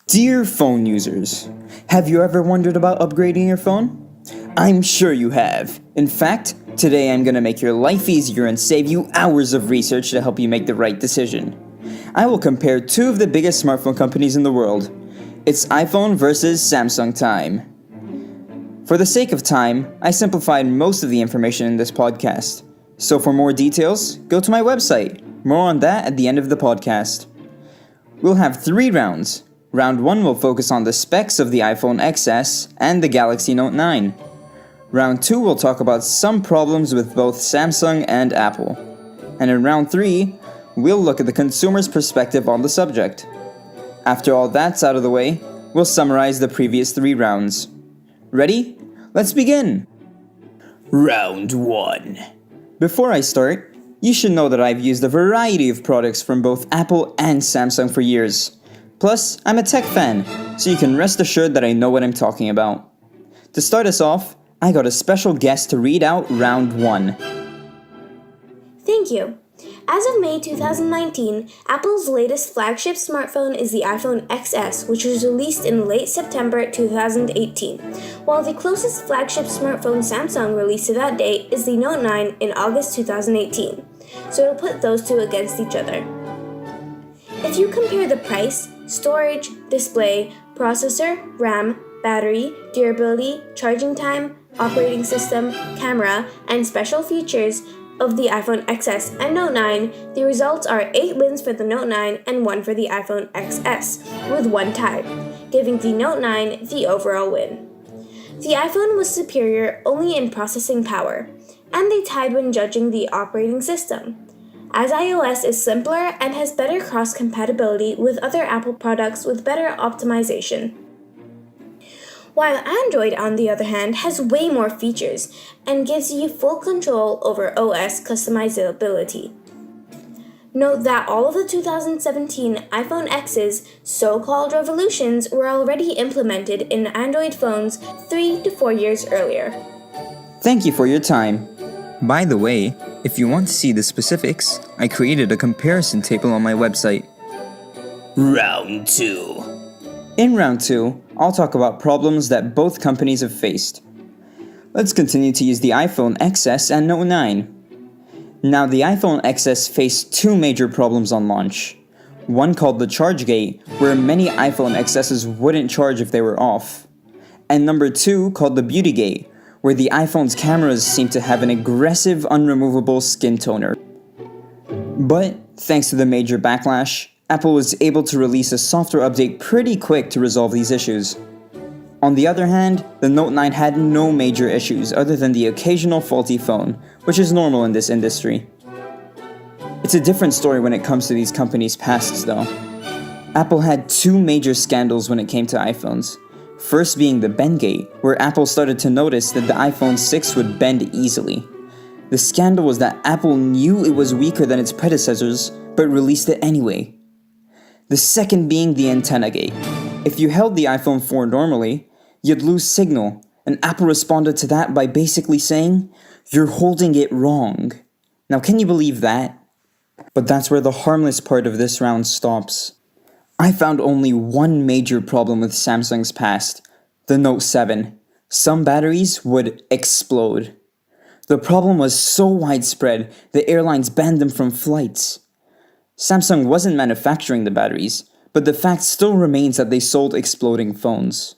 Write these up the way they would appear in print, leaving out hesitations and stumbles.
Dear phone users, have you ever wondered about upgrading your phone? I'm sure you have. In fact, today I'm gonna make your life easier and save you hours of research to help you make the right decision. I will compare two of the biggest smartphone companies in the world. It's iPhone versus Samsung time. For the sake of time, I simplified most of the information in this podcast. So for more details, go to my website. More on that at the end of the podcast. We'll have 3 rounds. Round 1 will focus on the specs of the iPhone XS and the Galaxy Note 9. Round 2 will talk about some problems with both Samsung and Apple. And in round 3, we'll look at the consumer's perspective on the subject. After all that's out of the way, we'll summarize the previous 3 rounds. Ready? Let's begin! Round 1. Before I start, you should know that I've used a variety of products from both Apple and Samsung for years. Plus, I'm a tech fan, so you can rest assured that I know what I'm talking about. To start us off, I got a special guest to read out round 1. Thank you. As of May 2019, Apple's latest flagship smartphone is the iPhone XS, which was released in late September 2018, while the closest flagship smartphone Samsung released to that date is the Note 9 in August 2018, so it'll put those two against each other. If you compare the price, storage, display, processor, RAM, battery, durability, charging time, operating system, camera, and special features of the iPhone XS and Note 9, the results are 8 wins for the Note 9 and 1 for the iPhone XS, with 1 tie, giving the Note 9 the overall win. The iPhone was superior only in processing power, and they tied when judging the operating system, as iOS is simpler and has better cross-compatibility with other Apple products with better optimization. While Android, on the other hand, has way more features and gives you full control over OS customizability. Note that all of the 2017 iPhone X's so-called revolutions were already implemented in Android phones 3 to 4 years earlier. Thank you for your time. By the way, if you want to see the specifics, I created a comparison table on my website. Round 2. In round 2, I'll talk about problems that both companies have faced. Let's continue to use the iPhone XS and Note 9. Now, the iPhone XS faced 2 major problems on launch. One called the charge gate, where many iPhone XSs wouldn't charge if they were off. And number 2 called the beauty gate, where the iPhone's cameras seem to have an aggressive, unremovable skin toner. But, thanks to the major backlash, Apple was able to release a software update pretty quick to resolve these issues. On the other hand, the Note 9 had no major issues other than the occasional faulty phone, which is normal in this industry. It's a different story when it comes to these companies' pasts though. Apple had 2 major scandals when it came to iPhones. First being the Bendgate, where Apple started to notice that the iPhone 6 would bend easily. The scandal was that Apple knew it was weaker than its predecessors, but released it anyway. The second being the antenna gate. If you held the iPhone 4 normally, you'd lose signal, and Apple responded to that by basically saying, "You're holding it wrong." Now can you believe that? But that's where the harmless part of this round stops. I found only one major problem with Samsung's past, the Note 7. Some batteries would explode. The problem was so widespread, the airlines banned them from flights. Samsung wasn't manufacturing the batteries, but the fact still remains that they sold exploding phones.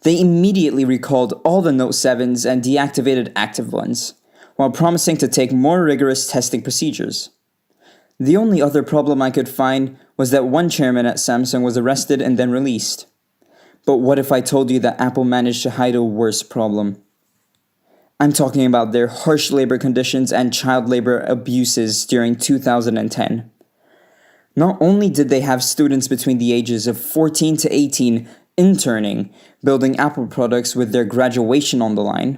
They immediately recalled all the Note 7s and deactivated active ones, while promising to take more rigorous testing procedures. The only other problem I could find was that one chairman at Samsung was arrested and then released. But what if I told you that Apple managed to hide a worse problem? I'm talking about their harsh labor conditions and child labor abuses during 2010. Not only did they have students between the ages of 14 to 18 interning, building Apple products with their graduation on the line,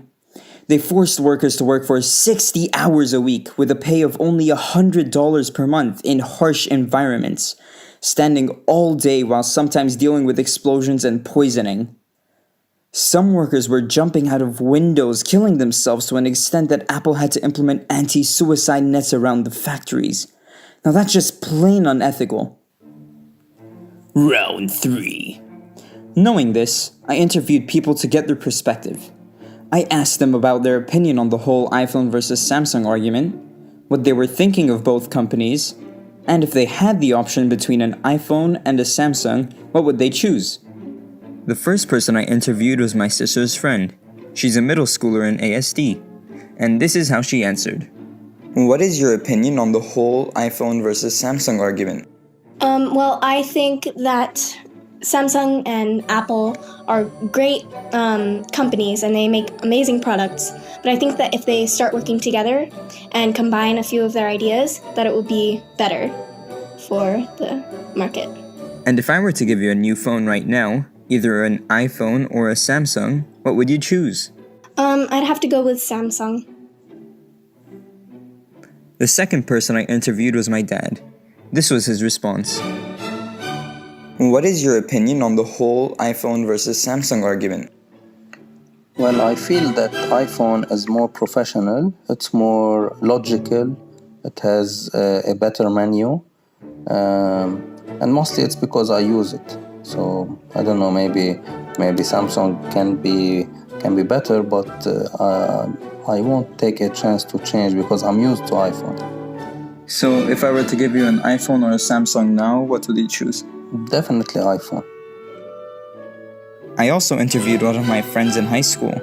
they forced workers to work for 60 hours a week with a pay of only $100 per month in harsh environments, standing all day while sometimes dealing with explosions and poisoning. Some workers were jumping out of windows, killing themselves to an extent that Apple had to implement anti-suicide nets around the factories. Now that's just plain unethical. Round 3. Knowing this, I interviewed people to get their perspective. I asked them about their opinion on the whole iPhone versus Samsung argument, what they were thinking of both companies, and if they had the option between an iPhone and a Samsung, what would they choose? The first person I interviewed was my sister's friend. She's a middle schooler in ASD, and this is how she answered. What is your opinion on the whole iPhone versus Samsung argument? Well, I think that Samsung and Apple are great companies and they make amazing products. But I think that if they start working together and combine a few of their ideas, that it would be better for the market. And if I were to give you a new phone right now, either an iPhone or a Samsung, what would you choose? I'd have to go with Samsung. The second person I interviewed was my dad. This was his response. What is your opinion on the whole iPhone versus Samsung argument? Well, I feel that iPhone is more professional, it's more logical, it has a better menu, and mostly it's because I use it. So I don't know, maybe Samsung can be better, but I won't take a chance to change because I'm used to iPhone. So if I were to give you an iPhone or a Samsung now, what would you choose? Definitely iPhone. I also interviewed one of my friends in high school,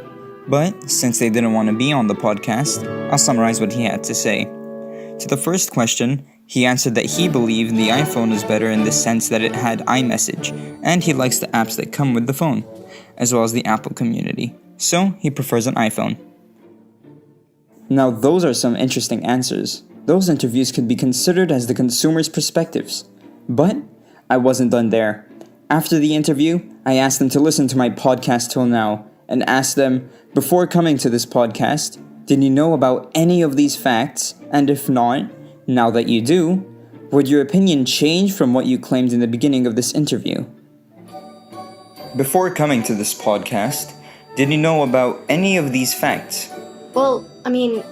but since they didn't want to be on the podcast, I'll summarize what he had to say. To the first question, he answered that he believed the iPhone is better in the sense that it had iMessage, and he likes the apps that come with the phone, as well as the Apple community. So he prefers an iPhone. Now those are some interesting answers. Those interviews could be considered as the consumer's perspectives. But I wasn't done there. After the interview, I asked them to listen to my podcast till now and asked them, before coming to this podcast, did you know about any of these facts? And if not, now that you do, would your opinion change from what you claimed in the beginning of this interview? Before coming to this podcast, did you know about any of these facts? Well, I mean,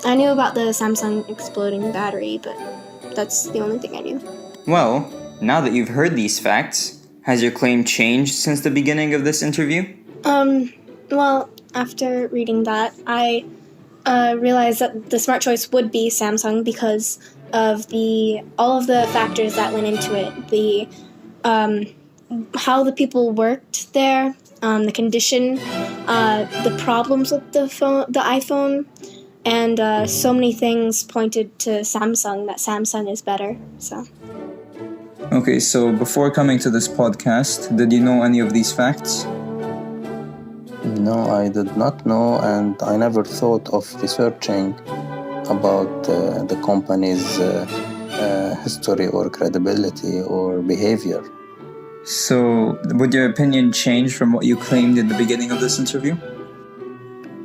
I knew about the Samsung exploding battery, but that's the only thing I knew. Well, now that you've heard these facts, has your claim changed since the beginning of this interview? Well, after reading that, I realized that the smart choice would be Samsung because of all of the factors that went into it. The how the people worked there, the condition, the problems with the iPhone, and so many things pointed to Samsung, that Samsung is better. So. Okay, so before coming to this podcast, did you know any of these facts? No, I did not know, and I never thought of researching about the company's history or credibility or behavior. So, would your opinion change from what you claimed in the beginning of this interview?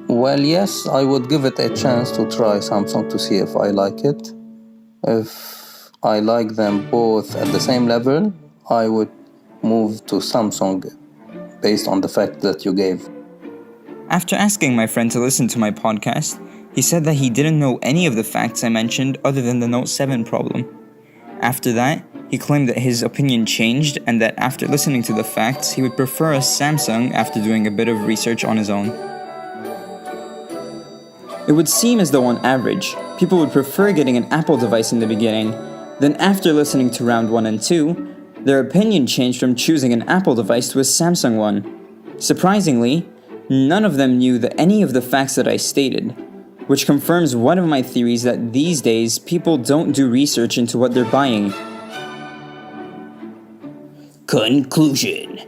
Well, yes, I would give it a chance to try Samsung to see if I like it. If I like them both at the same level, I would move to Samsung based on the fact that you gave. After asking my friend to listen to my podcast, he said that he didn't know any of the facts I mentioned other than the Note 7 problem. After that, he claimed that his opinion changed and that after listening to the facts, he would prefer a Samsung after doing a bit of research on his own. It would seem as though on average, people would prefer getting an Apple device in the beginning. Then after listening to round 1 and 2, their opinion changed from choosing an Apple device to a Samsung one. Surprisingly, none of them knew any of the facts that I stated, which confirms one of my theories that these days people don't do research into what they're buying. Conclusion.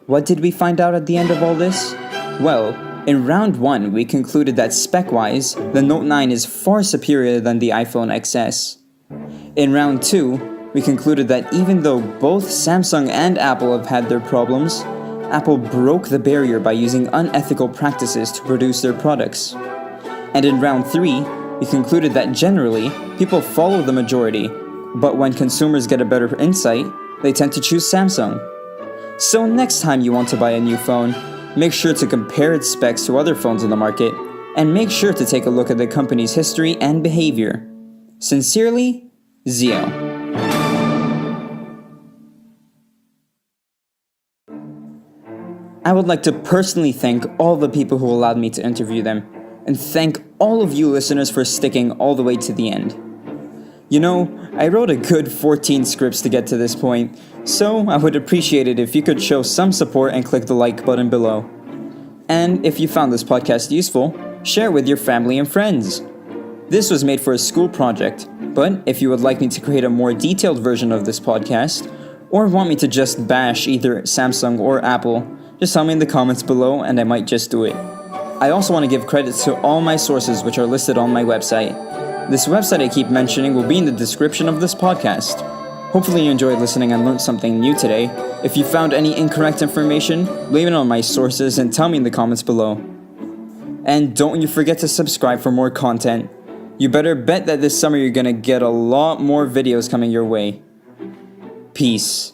What did we find out at the end of all this? Well, in round 1 we concluded that spec-wise, the Note 9 is far superior than the iPhone XS. In round 2, we concluded that even though both Samsung and Apple have had their problems, Apple broke the barrier by using unethical practices to produce their products. And in round 3, we concluded that generally, people follow the majority, but when consumers get a better insight, they tend to choose Samsung. So next time you want to buy a new phone, make sure to compare its specs to other phones on the market, and make sure to take a look at the company's history and behavior. Sincerely, Zio. I would like to personally thank all the people who allowed me to interview them, and thank all of you listeners for sticking all the way to the end. You know, I wrote a good 14 scripts to get to this point, so I would appreciate it if you could show some support and click the like button below. And if you found this podcast useful, share it with your family and friends. This was made for a school project, but if you would like me to create a more detailed version of this podcast, or want me to just bash either Samsung or Apple, just tell me in the comments below and I might just do it. I also want to give credits to all my sources which are listed on my website. This website I keep mentioning will be in the description of this podcast. Hopefully you enjoyed listening and learned something new today. If you found any incorrect information, leave it on my sources and tell me in the comments below. And don't you forget to subscribe for more content. You better bet that this summer you're gonna get a lot more videos coming your way. Peace.